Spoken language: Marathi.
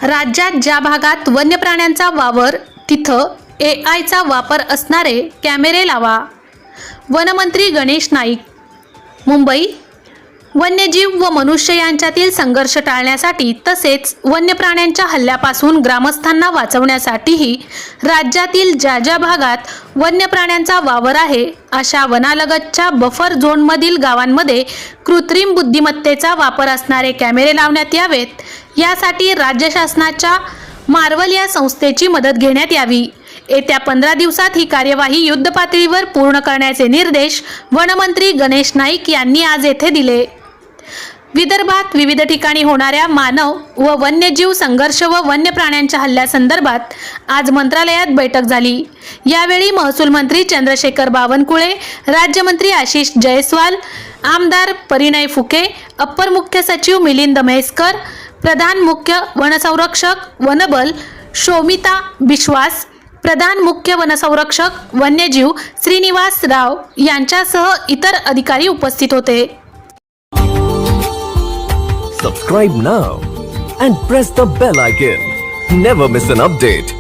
राज्यात ज्या भागात वन्य प्राण्यांचा वावर तिथं AIचा वापर असणारे कॅमेरे लावा. वनमंत्री गणेश नाईक. मुंबई. वन्यजीव व मनुष्य यांच्यातील संघर्ष टाळण्यासाठी तसेच वन्य प्राण्यांच्या हल्ल्यापासून ग्रामस्थांना वाचवण्यासाठीही राज्यातील ज्या ज्या भागात वन्य प्राण्यांचा वावर आहे अशा वनालगतच्या बफर झोनमधील गावांमध्ये कृत्रिम बुद्धिमत्तेचा वापर असणारे कॅमेरे लावण्यात यावेत. यासाठी राज्य शासनाच्या मार्वल या संस्थेची मदत घेण्यात यावी. येत्या 15 दिवसात ही कार्यवाही युद्धपातळीवर पूर्ण करण्याचे निर्देश वनमंत्री गणेश नाईक यांनी आज येथे दिले. विदर्भात विविध ठिकाणी होणाऱ्या मानव व वन्यजीव संघर्ष व वन्य प्राण्यांच्या हल्ल्यासंदर्भात आज मंत्रालयात बैठक झाली. यावेळी महसूल मंत्री चंद्रशेखर बावनकुळे, राज्यमंत्री आशिष जयस्वाल, आमदार परिणय फुके, अप्पर मुख्य सचिव मिलिंद म्हैसकर, प्रधान मुख्य वनसंरक्षक वनबल शोमिता बिश्वास, प्रधान मुख्य वनसंरक्षक वन्यजीव श्रीनिवास राव यांच्यासह इतर अधिकारी उपस्थित होते. Subscribe now and press the bell icon. Never miss an update.